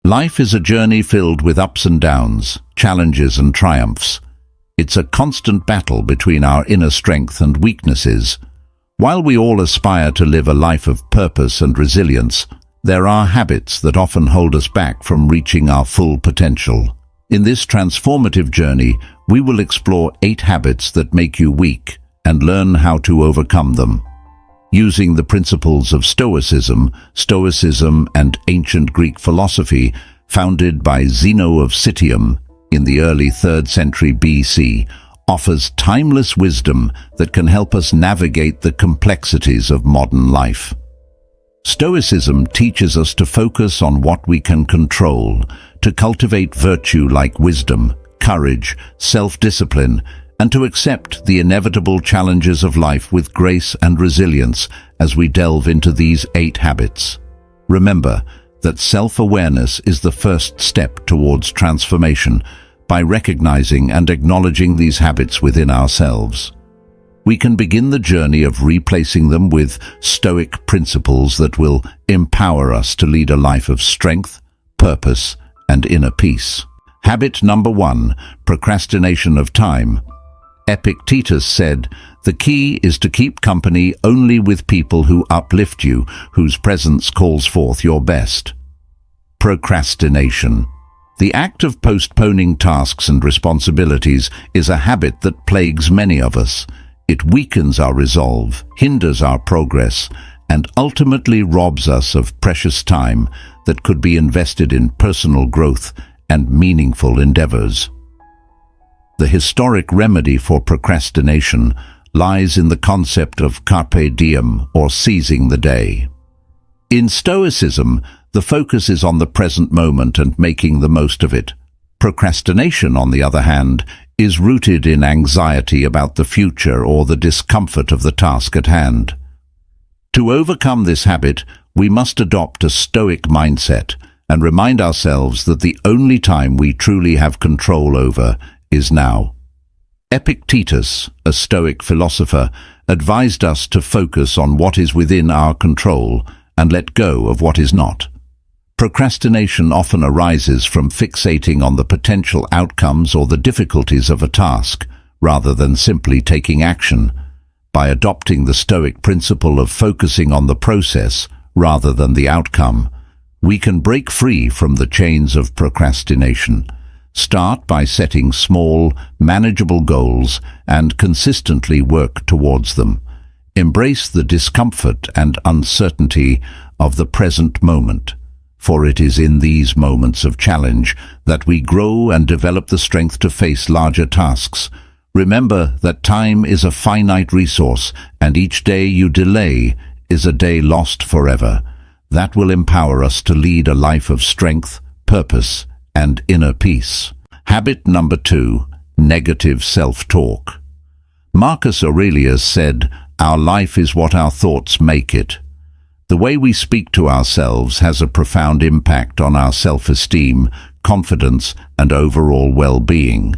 Life is a journey filled with ups and downs, challenges and triumphs. It's a constant battle between our inner strength and weaknesses. While we all aspire to live a life of purpose and resilience, there are habits that often hold us back from reaching our full potential. In this transformative journey, we will explore 8 habits that make you weak and learn how to overcome them. Using the principles of Stoicism and ancient Greek philosophy, founded by Zeno of Citium in the early 3rd century BC, offers timeless wisdom that can help us navigate the complexities of modern life. Stoicism teaches us to focus on what we can control, to cultivate virtue like wisdom, courage, self-discipline, and to accept the inevitable challenges of life with grace and resilience as we delve into these 8 habits. Remember that self-awareness is the first step towards transformation. By recognizing and acknowledging these habits within ourselves, we can begin the journey of replacing them with Stoic principles that will empower us to lead a life of strength, purpose, and inner peace. Habit number 1, procrastination of time. Epictetus said, "The key is to keep company only with people who uplift you, whose presence calls forth your best." Procrastination. The act of postponing tasks and responsibilities is a habit that plagues many of us. It weakens our resolve, hinders our progress, and ultimately robs us of precious time that could be invested in personal growth and meaningful endeavors. The historic remedy for procrastination lies in the concept of carpe diem, or seizing the day. In Stoicism, the focus is on the present moment and making the most of it. Procrastination, on the other hand, is rooted in anxiety about the future or the discomfort of the task at hand. To overcome this habit, we must adopt a Stoic mindset and remind ourselves that the only time we truly have control over is now. Epictetus, a Stoic philosopher, advised us to focus on what is within our control and let go of what is not. Procrastination often arises from fixating on the potential outcomes or the difficulties of a task, rather than simply taking action. By adopting the Stoic principle of focusing on the process rather than the outcome, we can break free from the chains of procrastination. Start by setting small, manageable goals and consistently work towards them. Embrace the discomfort and uncertainty of the present moment, for it is in these moments of challenge that we grow and develop the strength to face larger tasks. Remember that time is a finite resource, and each day you delay is a day lost forever. That will empower us to lead a life of strength, purpose, and inner peace. Habit number 2, negative self-talk. Marcus Aurelius said, "Our life is what our thoughts make it." The way we speak to ourselves has a profound impact on our self-esteem, confidence, and overall well-being.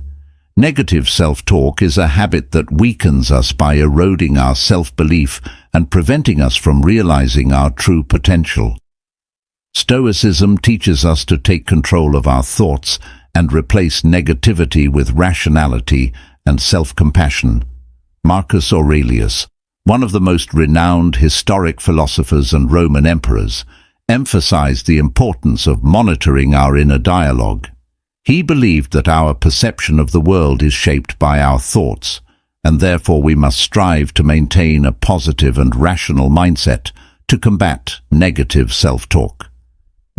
Negative self-talk is a habit that weakens us by eroding our self-belief and preventing us from realizing our true potential. Stoicism teaches us to take control of our thoughts and replace negativity with rationality and self-compassion. Marcus Aurelius, one of the most renowned historic philosophers and Roman emperors, emphasized the importance of monitoring our inner dialogue. He believed that our perception of the world is shaped by our thoughts, and therefore we must strive to maintain a positive and rational mindset to combat negative self-talk.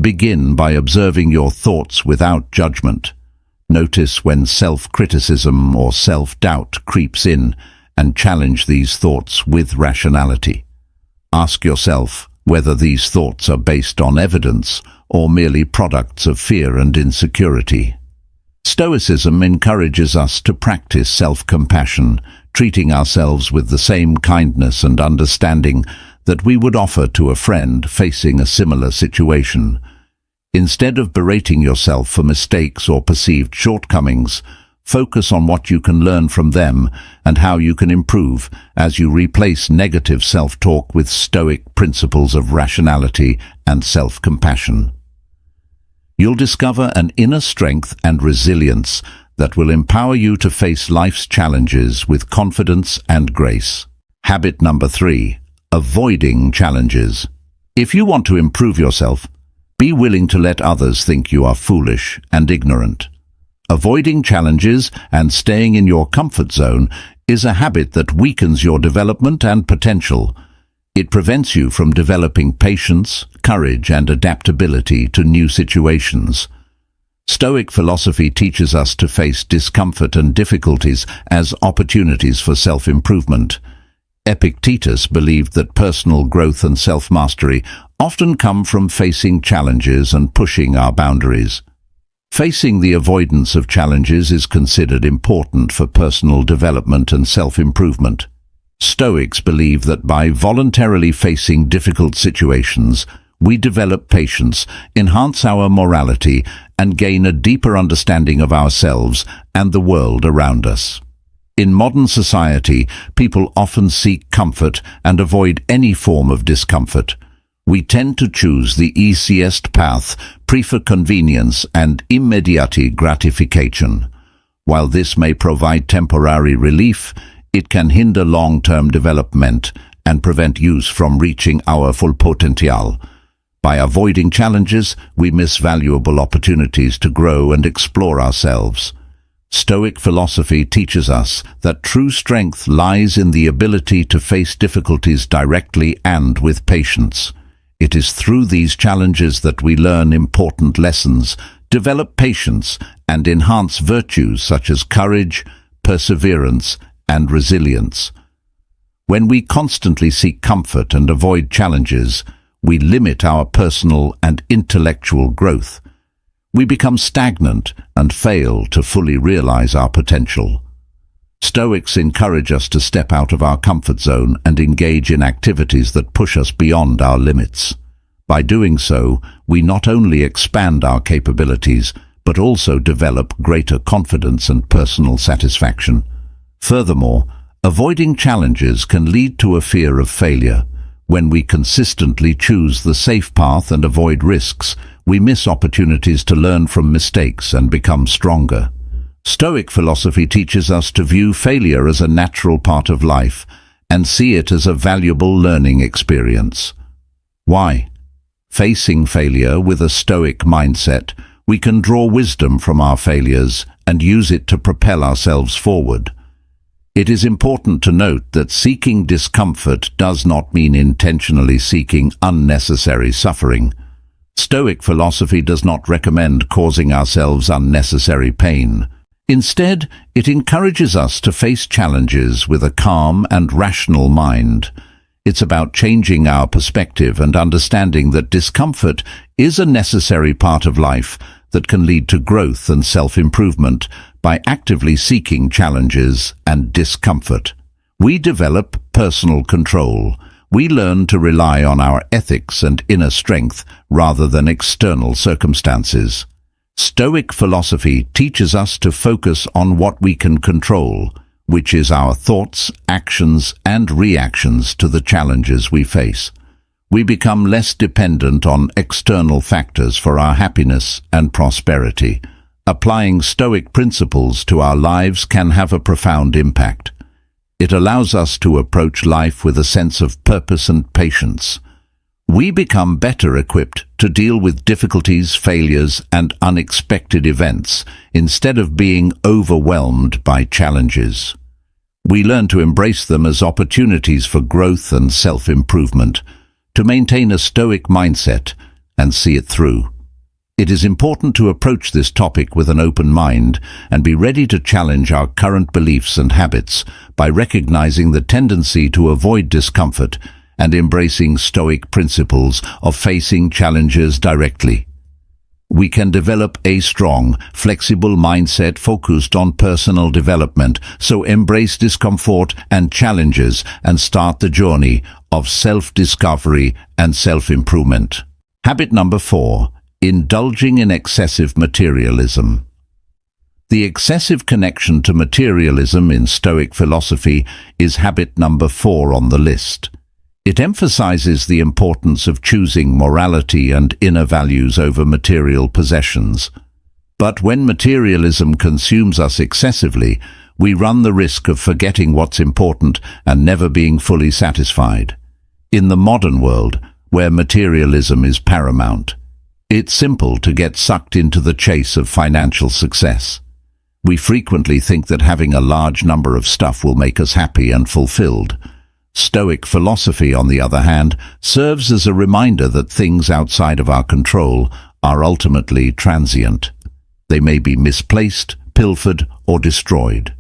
Begin by observing your thoughts without judgment. Notice when self-criticism or self-doubt creeps in, and challenge these thoughts with rationality. Ask yourself whether these thoughts are based on evidence or merely products of fear and insecurity. Stoicism encourages us to practice self-compassion, treating ourselves with the same kindness and understanding that we would offer to a friend facing a similar situation. Instead of berating yourself for mistakes or perceived shortcomings, focus on what you can learn from them and how you can improve as you replace negative self-talk with Stoic principles of rationality and self-compassion. You'll discover an inner strength and resilience that will empower you to face life's challenges with confidence and grace. Habit number 3. Avoiding challenges. If you want to improve yourself, be willing to let others think you are foolish and ignorant. Avoiding challenges and staying in your comfort zone is a habit that weakens your development and potential. It prevents you from developing patience, courage, and adaptability to new situations. Stoic philosophy teaches us to face discomfort and difficulties as opportunities for self-improvement. Epictetus believed that personal growth and self-mastery often come from facing challenges and pushing our boundaries. Facing the avoidance of challenges is considered important for personal development and self-improvement. Stoics believe that by voluntarily facing difficult situations, we develop patience, enhance our morality, and gain a deeper understanding of ourselves and the world around us. In modern society, people often seek comfort and avoid any form of discomfort. We tend to choose the easiest path, prefer convenience and immediate gratification. While this may provide temporary relief, it can hinder long-term development and prevent use from reaching our full potential. By avoiding challenges, we miss valuable opportunities to grow and explore ourselves. Stoic philosophy teaches us that true strength lies in the ability to face difficulties directly and with patience. It is through these challenges that we learn important lessons, develop patience, and enhance virtues such as courage, perseverance, and resilience. When we constantly seek comfort and avoid challenges, we limit our personal and intellectual growth. We become stagnant and fail to fully realize our potential. Stoics encourage us to step out of our comfort zone and engage in activities that push us beyond our limits. By doing so, we not only expand our capabilities, but also develop greater confidence and personal satisfaction. Furthermore, avoiding challenges can lead to a fear of failure. When we consistently choose the safe path and avoid risks, we miss opportunities to learn from mistakes and become stronger. Stoic philosophy teaches us to view failure as a natural part of life and see it as a valuable learning experience. Why? Facing failure with a Stoic mindset, we can draw wisdom from our failures and use it to propel ourselves forward. It is important to note that seeking discomfort does not mean intentionally seeking unnecessary suffering. Stoic philosophy does not recommend causing ourselves unnecessary pain. Instead, it encourages us to face challenges with a calm and rational mind. It's about changing our perspective and understanding that discomfort is a necessary part of life that can lead to growth and self-improvement. By actively seeking challenges and discomfort, we develop personal control. We learn to rely on our ethics and inner strength rather than external circumstances. Stoic philosophy teaches us to focus on what we can control, which is our thoughts, actions, and reactions to the challenges we face. We become less dependent on external factors for our happiness and prosperity. Applying Stoic principles to our lives can have a profound impact. It allows us to approach life with a sense of purpose and patience. We become better equipped to deal with difficulties, failures, and unexpected events instead of being overwhelmed by challenges. We learn to embrace them as opportunities for growth and self-improvement, to maintain a Stoic mindset and see it through. It is important to approach this topic with an open mind and be ready to challenge our current beliefs and habits by recognizing the tendency to avoid discomfort and embracing Stoic principles of facing challenges directly. We can develop a strong, flexible mindset focused on personal development, so embrace discomfort and challenges and start the journey of self-discovery and self-improvement. Habit number 4. Indulging in excessive materialism. The excessive connection to materialism in Stoic philosophy is habit number 4 on the list. It emphasizes the importance of choosing morality and inner values over material possessions. But when materialism consumes us excessively, we run the risk of forgetting what's important and never being fully satisfied. In the modern world, where materialism is paramount, it's simple to get sucked into the chase of financial success. We frequently think that having a large number of stuff will make us happy and fulfilled. Stoic philosophy, on the other hand, serves as a reminder that things outside of our control are ultimately transient. They may be misplaced, pilfered, or destroyed.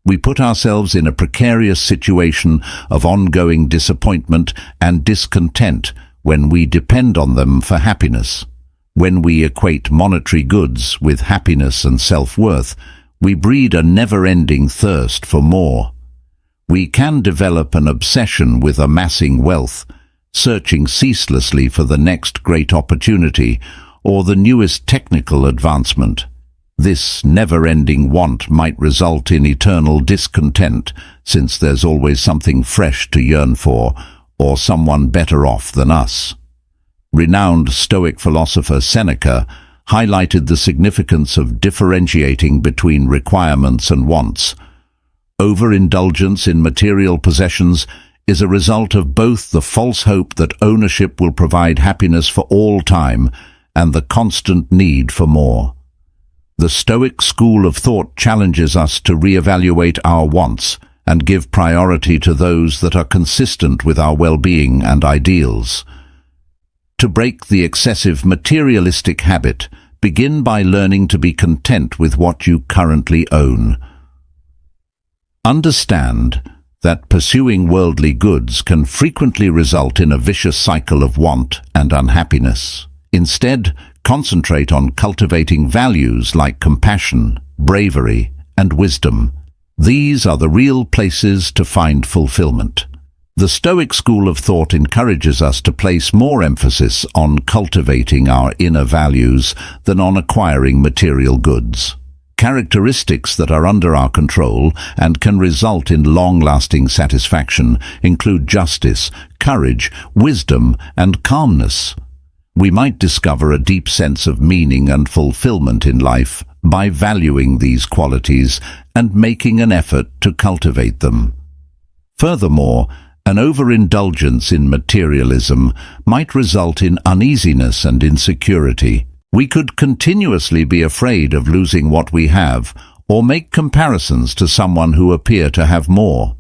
We put ourselves in a precarious situation of ongoing disappointment and discontent when we depend on them for happiness. When we equate monetary goods with happiness and self-worth, we breed a never-ending thirst for more. We can develop an obsession with amassing wealth, searching ceaselessly for the next great opportunity or the newest technical advancement. This never-ending want might result in eternal discontent, since there's always something fresh to yearn for, or someone better off than us. Renowned Stoic philosopher Seneca highlighted the significance of differentiating between requirements and wants. Overindulgence in material possessions is a result of both the false hope that ownership will provide happiness for all time and the constant need for more. The Stoic school of thought challenges us to reevaluate our wants and give priority to those that are consistent with our well-being and ideals. To break the excessive materialistic habit, begin by learning to be content with what you currently own. Understand that pursuing worldly goods can frequently result in a vicious cycle of want and unhappiness. Instead, concentrate on cultivating values like compassion, bravery, and wisdom. These are the real places to find fulfillment. The Stoic school of thought encourages us to place more emphasis on cultivating our inner values than on acquiring material goods. Characteristics that are under our control and can result in long-lasting satisfaction include justice, courage, wisdom, and calmness. We might discover a deep sense of meaning and fulfillment in life by valuing these qualities and making an effort to cultivate them. Furthermore, an overindulgence in materialism might result in uneasiness and insecurity. We could continuously be afraid of losing what we have, or make comparisons to someone who appear to have more.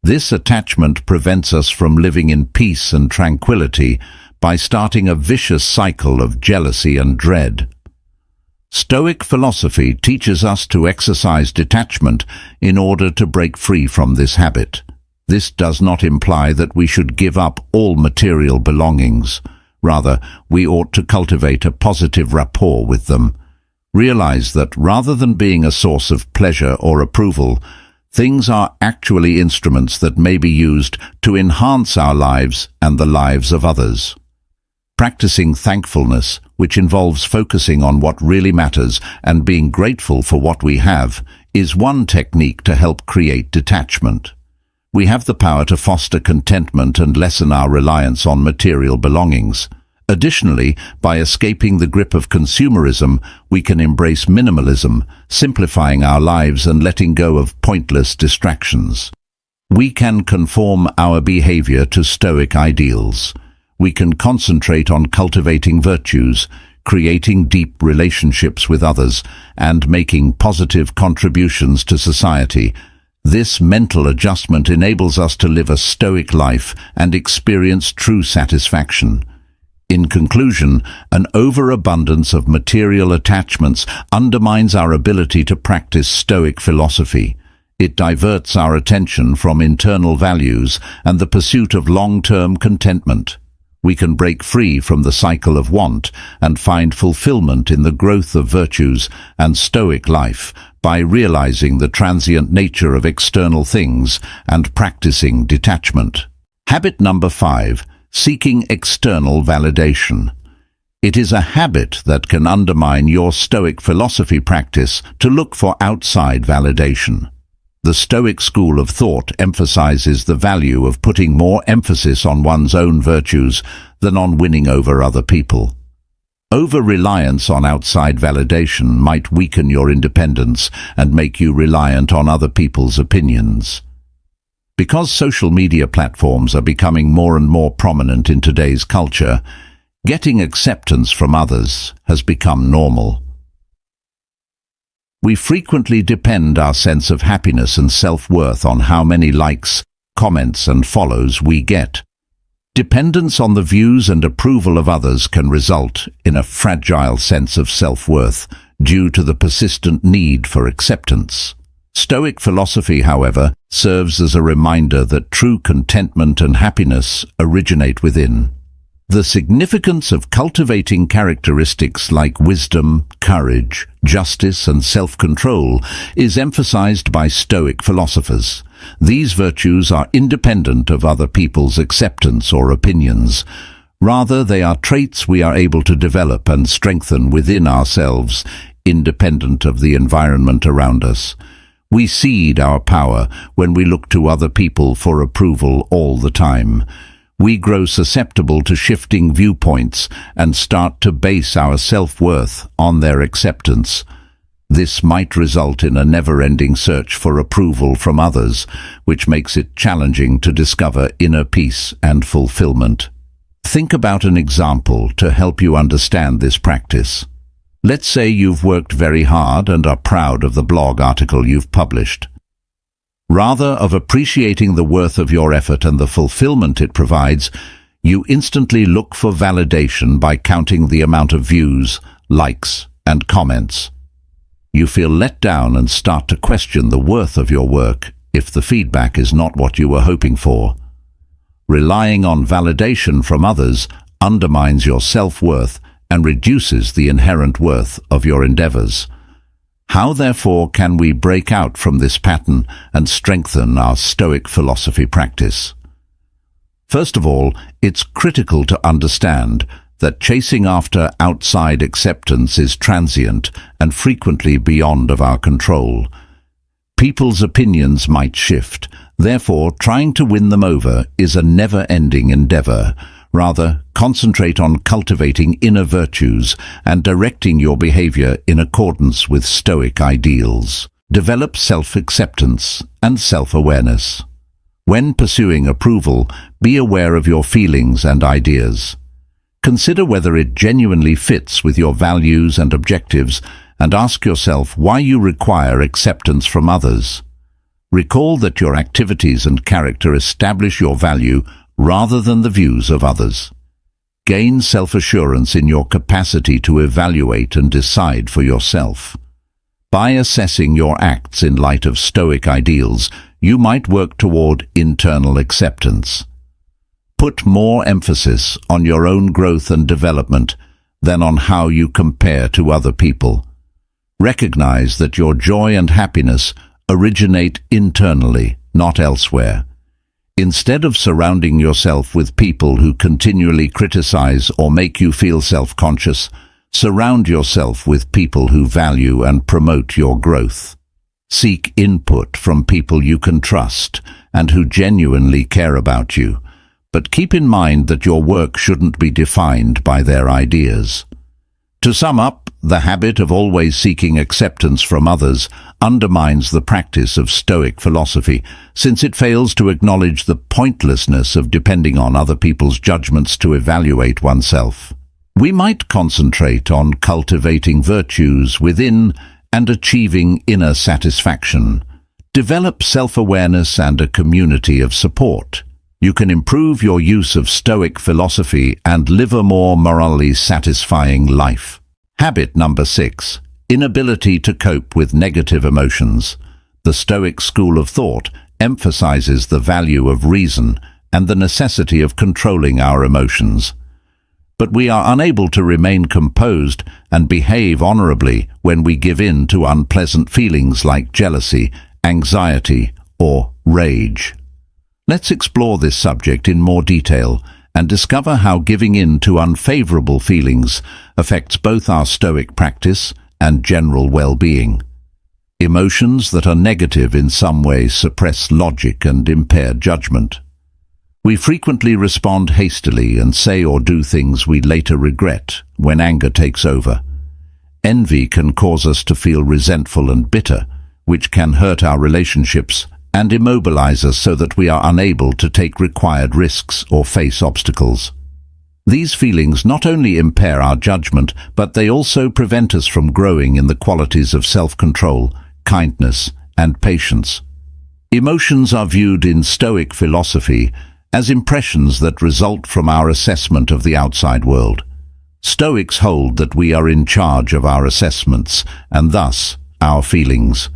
This attachment prevents us from living in peace and tranquility by starting a vicious cycle of jealousy and dread. Stoic philosophy teaches us to exercise detachment in order to break free from this habit. This does not imply that we should give up all material belongings. Rather, we ought to cultivate a positive rapport with them. Realize that rather than being a source of pleasure or approval, things are actually instruments that may be used to enhance our lives and the lives of others. Practicing thankfulness, which involves focusing on what really matters and being grateful for what we have, is one technique to help create detachment. We have the power to foster contentment and lessen our reliance on material belongings. Additionally, by escaping the grip of consumerism, we can embrace minimalism, simplifying our lives and letting go of pointless distractions. We can conform our behavior to Stoic ideals. We can concentrate on cultivating virtues, creating deep relationships with others, and making positive contributions to society. This mental adjustment enables us to live a Stoic life and experience true satisfaction. In conclusion, an overabundance of material attachments undermines our ability to practice Stoic philosophy. It diverts our attention from internal values and the pursuit of long-term contentment. We can break free from the cycle of want and find fulfillment in the growth of virtues and Stoic life by realizing the transient nature of external things and practicing detachment. Habit number 5. Seeking external validation. It is a habit that can undermine your Stoic philosophy practice to look for outside validation. The Stoic school of thought emphasizes the value of putting more emphasis on one's own virtues than on winning over other people. Over-reliance on outside validation might weaken your independence and make you reliant on other people's opinions. Because social media platforms are becoming more and more prominent in today's culture, getting acceptance from others has become normal. We frequently depend our sense of happiness and self-worth on how many likes, comments and follows we get. Dependence on the views and approval of others can result in a fragile sense of self-worth due to the persistent need for acceptance. Stoic philosophy, however, serves as a reminder that true contentment and happiness originate within. The significance of cultivating characteristics like wisdom, courage, justice and self-control is emphasized by Stoic philosophers. These virtues are independent of other people's acceptance or opinions. Rather, they are traits we are able to develop and strengthen within ourselves, independent of the environment around us. We cede our power when we look to other people for approval all the time. We grow susceptible to shifting viewpoints and start to base our self-worth on their acceptance. This might result in a never-ending search for approval from others, which makes it challenging to discover inner peace and fulfillment. Think about an example to help you understand this practice. Let's say you've worked very hard and are proud of the blog article you've published. Rather of appreciating the worth of your effort and the fulfillment it provides, you instantly look for validation by counting the amount of views, likes, and comments. You feel let down and start to question the worth of your work if the feedback is not what you were hoping for. Relying on validation from others undermines your self-worth and reduces the inherent worth of your endeavors. How, therefore, can we break out from this pattern and strengthen our Stoic philosophy practice? First of all, it's critical to understand that chasing after outside acceptance is transient and frequently beyond of our control. People's opinions might shift, therefore trying to win them over is a never-ending endeavor. Rather, concentrate on cultivating inner virtues and directing your behavior in accordance with Stoic ideals. Develop self-acceptance and self-awareness. When pursuing approval, be aware of your feelings and ideas. Consider whether it genuinely fits with your values and objectives, and ask yourself why you require acceptance from others. Recall that your activities and character establish your value rather than the views of others. Gain self-assurance in your capacity to evaluate and decide for yourself. By assessing your acts in light of Stoic ideals, you might work toward internal acceptance. Put more emphasis on your own growth and development than on how you compare to other people. Recognize that your joy and happiness originate internally, not elsewhere. Instead of surrounding yourself with people who continually criticize or make you feel self-conscious, surround yourself with people who value and promote your growth. Seek input from people you can trust and who genuinely care about you, but keep in mind that your work shouldn't be defined by their ideas. To sum up, the habit of always seeking acceptance from others undermines the practice of Stoic philosophy, since it fails to acknowledge the pointlessness of depending on other people's judgments to evaluate oneself. We might concentrate on cultivating virtues within and achieving inner satisfaction. Develop self-awareness and a community of support. You can improve your use of Stoic philosophy and live a more morally satisfying life. Habit number 6. Inability to cope with negative emotions. The Stoic school of thought emphasizes the value of reason and the necessity of controlling our emotions. But we are unable to remain composed and behave honorably when we give in to unpleasant feelings like jealousy, anxiety, or rage. Let's explore this subject in more detail and discover how giving in to unfavorable feelings affects both our Stoic practice and general well-being. Emotions that are negative in some way suppress logic and impair judgment. We frequently respond hastily and say or do things we later regret when anger takes over. Envy can cause us to feel resentful and bitter, which can hurt our relationships and immobilize us so that we are unable to take required risks or face obstacles. These feelings not only impair our judgment, but they also prevent us from growing in the qualities of self-control, kindness, and patience. Emotions are viewed in Stoic philosophy as impressions that result from our assessment of the outside world. Stoics hold that we are in charge of our assessments and thus our feelings.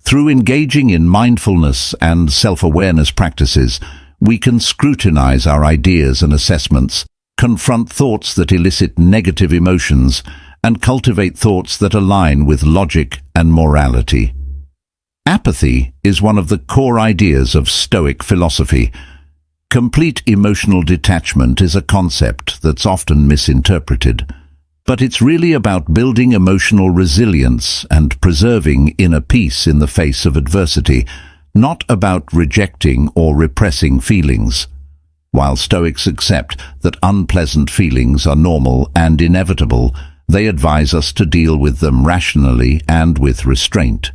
Through engaging in mindfulness and self-awareness practices, we can scrutinize our ideas and assessments, confront thoughts that elicit negative emotions, and cultivate thoughts that align with logic and morality. Apathy is one of the core ideas of Stoic philosophy. Complete emotional detachment is a concept that's often misinterpreted, but it's really about building emotional resilience and preserving inner peace in the face of adversity, not about rejecting or repressing feelings. While Stoics accept that unpleasant feelings are normal and inevitable, they advise us to deal with them rationally and with restraint.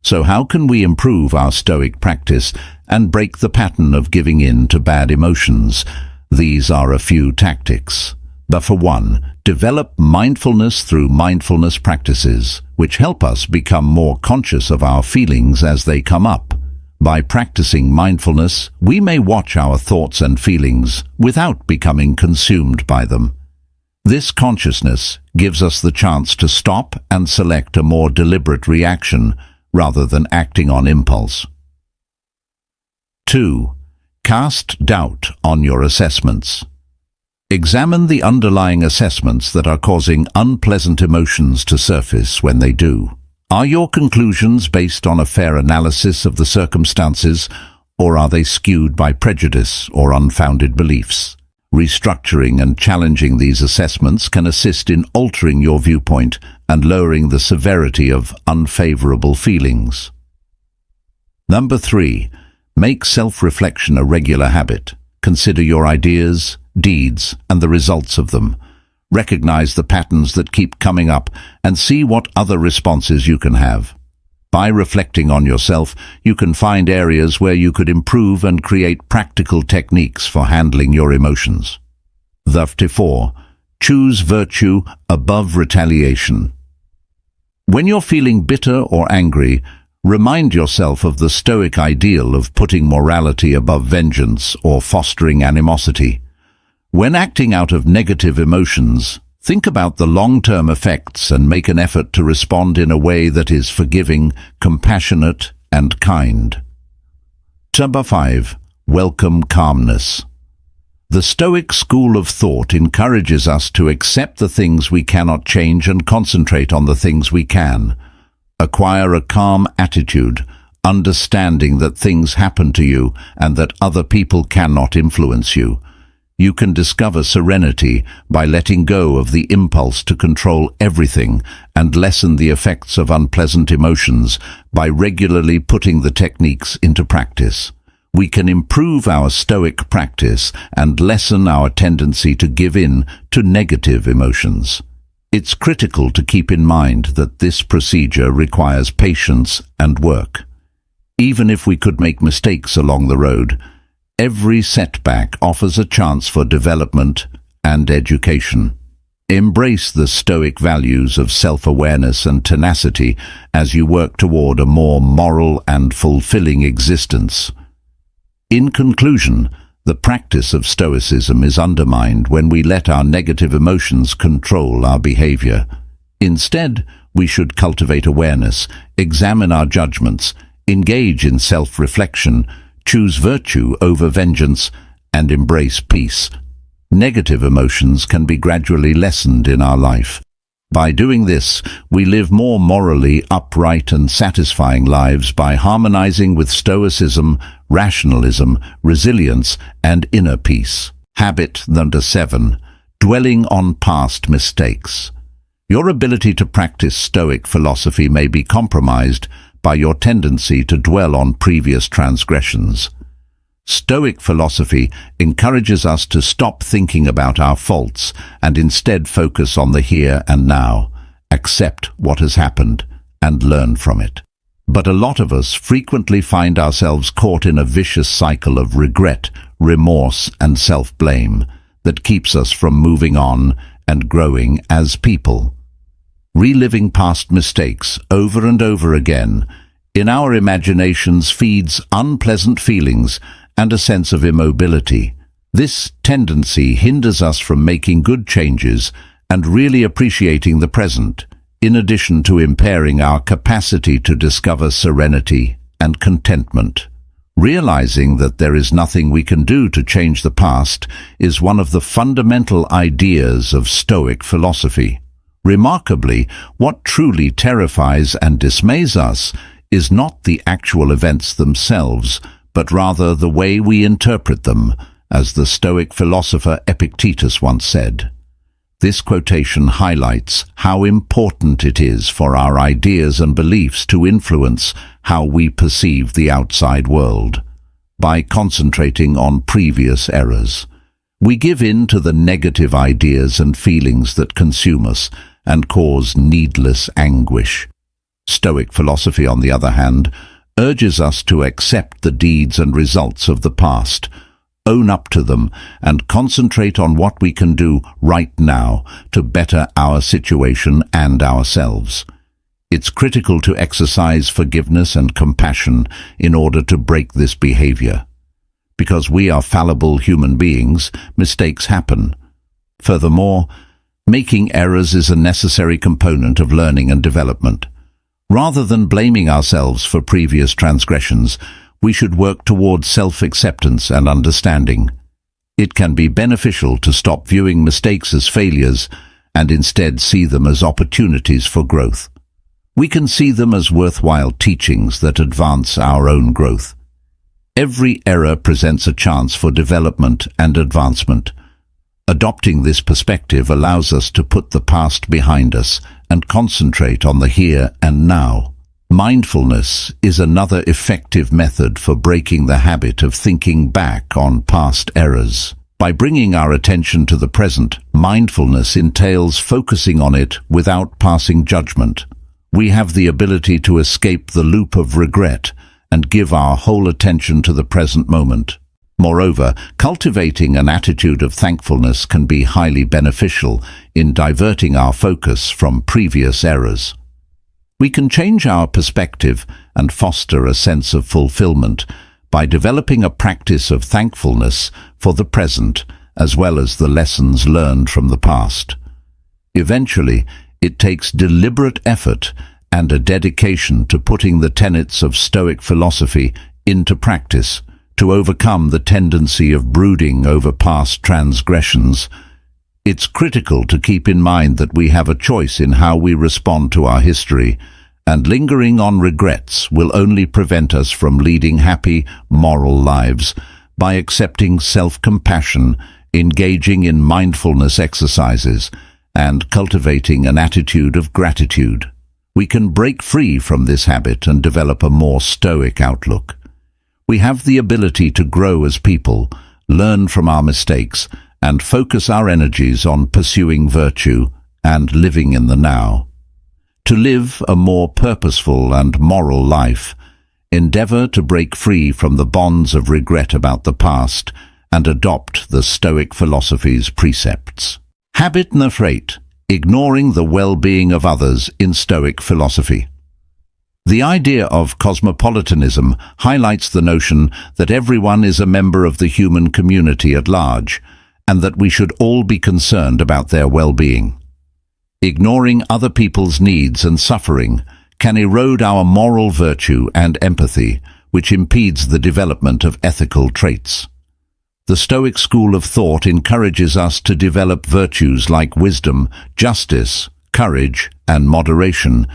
So how can we improve our Stoic practice and break the pattern of giving in to bad emotions? These are a few tactics. But for one, develop mindfulness through mindfulness practices, which help us become more conscious of our feelings as they come up. By practicing mindfulness, we may watch our thoughts and feelings without becoming consumed by them. This consciousness gives us the chance to stop and select a more deliberate reaction rather than acting on impulse. 2. Cast doubt on your assessments. Examine the underlying assessments that are causing unpleasant emotions to surface when they do. Are your conclusions based on a fair analysis of the circumstances, or are they skewed by prejudice or unfounded beliefs? Restructuring and challenging these assessments can assist in altering your viewpoint and lowering the severity of unfavorable feelings. Number 3. Make self-reflection a regular habit. Consider your ideas, deeds, and the results of them. Recognize the patterns that keep coming up and see what other responses you can have. By reflecting on yourself, you can find areas where you could improve and create practical techniques for handling your emotions. 4. Choose virtue above retaliation. When you're feeling bitter or angry, remind yourself of the Stoic ideal of putting morality above vengeance or fostering animosity. When acting out of negative emotions, think about the long-term effects and make an effort to respond in a way that is forgiving, compassionate, and kind. 5. Welcome calmness. The Stoic school of thought encourages us to accept the things we cannot change and concentrate on the things we can. Acquire a calm attitude, understanding that things happen to you and that other people cannot influence you. You can discover serenity by letting go of the impulse to control everything and lessen the effects of unpleasant emotions by regularly putting the techniques into practice. We can improve our Stoic practice and lessen our tendency to give in to negative emotions. It's critical to keep in mind that this procedure requires patience and work. Even if we could make mistakes along the road, every setback offers a chance for development and education. Embrace the Stoic values of self-awareness and tenacity as you work toward a more moral and fulfilling existence. In conclusion, the practice of Stoicism is undermined when we let our negative emotions control our behavior. Instead, we should cultivate awareness, examine our judgments, engage in self-reflection, choose virtue over vengeance, and embrace peace. Negative emotions can be gradually lessened in our life. By doing this, we live more morally upright and satisfying lives by harmonizing with Stoicism, rationalism, resilience, and inner peace. Habit number 7. Dwelling on past mistakes. Your ability to practice Stoic philosophy may be compromised by your tendency to dwell on previous transgressions. Stoic philosophy encourages us to stop thinking about our faults and instead focus on the here and now, accept what has happened, and learn from it. But a lot of us frequently find ourselves caught in a vicious cycle of regret, remorse, and self-blame that keeps us from moving on and growing as people. Reliving past mistakes over and over again in our imaginations feeds unpleasant feelings and a sense of immobility. This tendency hinders us from making good changes and really appreciating the present, in addition to impairing our capacity to discover serenity and contentment. Realizing that there is nothing we can do to change the past is one of the fundamental ideas of Stoic philosophy. Remarkably, what truly terrifies and dismays us is not the actual events themselves, but rather the way we interpret them, as the Stoic philosopher Epictetus once said. This quotation highlights how important it is for our ideas and beliefs to influence how we perceive the outside world. By concentrating on previous errors, we give in to the negative ideas and feelings that consume us and cause needless anguish. Stoic philosophy, on the other hand, urges us to accept the deeds and results of the past, own up to them, and concentrate on what we can do right now to better our situation and ourselves. It's critical to exercise forgiveness and compassion in order to break this behavior. Because we are fallible human beings, mistakes happen. Furthermore, making errors is a necessary component of learning and development. Rather than blaming ourselves for previous transgressions, we should work towards self-acceptance and understanding. It can be beneficial to stop viewing mistakes as failures and instead see them as opportunities for growth. We can see them as worthwhile teachings that advance our own growth. Every error presents a chance for development and advancement. Adopting this perspective allows us to put the past behind us and concentrate on the here and now. Mindfulness is another effective method for breaking the habit of thinking back on past errors. By bringing our attention to the present, mindfulness entails focusing on it without passing judgment. We have the ability to escape the loop of regret and give our whole attention to the present moment. Moreover, cultivating an attitude of thankfulness can be highly beneficial in diverting our focus from previous errors. We can change our perspective and foster a sense of fulfillment by developing a practice of thankfulness for the present as well as the lessons learned from the past. Eventually, it takes deliberate effort and a dedication to putting the tenets of Stoic philosophy into practice to overcome the tendency of brooding over past transgressions. It's critical to keep in mind that we have a choice in how we respond to our history, and lingering on regrets will only prevent us from leading happy, moral lives. By accepting self-compassion, engaging in mindfulness exercises, and cultivating an attitude of gratitude, we can break free from this habit and develop a more stoic outlook. We have the ability to grow as people, learn from our mistakes, and focus our energies on pursuing virtue and living in the now. To live a more purposeful and moral life, endeavor to break free from the bonds of regret about the past and adopt the Stoic philosophy's precepts. Habit number 8. Ignoring the well-being of others in Stoic philosophy. The idea of cosmopolitanism highlights the notion that everyone is a member of the human community at large, and that we should all be concerned about their well-being. Ignoring other people's needs and suffering can erode our moral virtue and empathy, which impedes the development of ethical traits. The Stoic school of thought encourages us to develop virtues like wisdom, justice, courage, and moderation,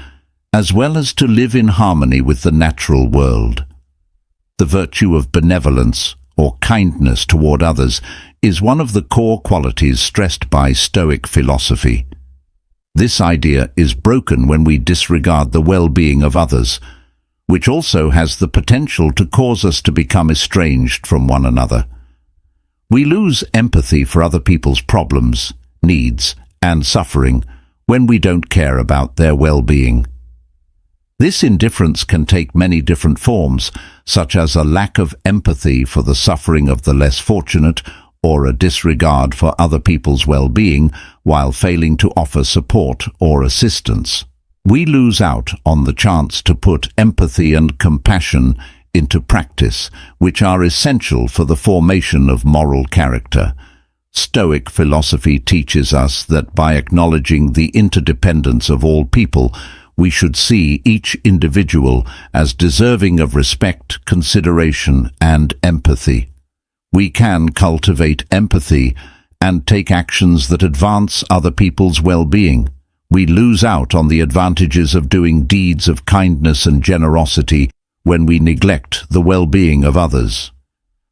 as well as to live in harmony with the natural world. The virtue of benevolence, or kindness toward others, is one of the core qualities stressed by Stoic philosophy. This idea is broken when we disregard the well-being of others. which also has the potential to cause us to become estranged from one another. We lose empathy for other people's problems, needs, and suffering when we don't care about their well-being. This indifference can take many different forms, such as a lack of empathy for the suffering of the less fortunate or a disregard for other people's well-being while failing to offer support or assistance. We lose out on the chance to put empathy and compassion into practice, which are essential for the formation of moral character. Stoic philosophy teaches us that by acknowledging the interdependence of all people, we should see each individual as deserving of respect, consideration, and empathy. We can cultivate empathy and take actions that advance other people's well-being. We lose out on the advantages of doing deeds of kindness and generosity when we neglect the well-being of others.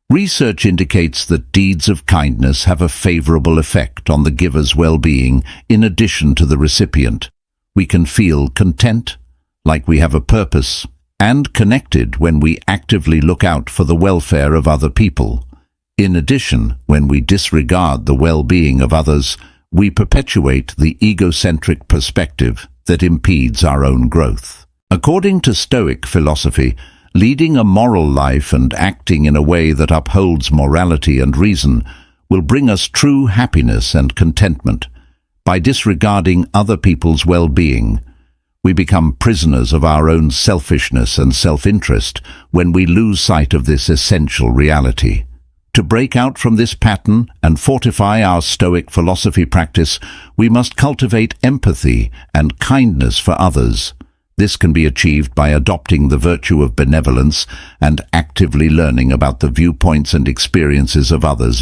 Research indicates that deeds of kindness have a favorable effect on the giver's well-being in addition to the recipient. We can feel content, like we have a purpose, and connected when we actively look out for the welfare of other people. In addition, when we disregard the well-being of others, we perpetuate the egocentric perspective that impedes our own growth. According to Stoic philosophy, leading a moral life and acting in a way that upholds morality and reason will bring us true happiness and contentment. By disregarding other people's well-being, we become prisoners of our own selfishness and self-interest when we lose sight of this essential reality. To break out from this pattern and fortify our Stoic philosophy practice, we must cultivate empathy and kindness for others. This can be achieved by adopting the virtue of benevolence and actively learning about the viewpoints and experiences of others.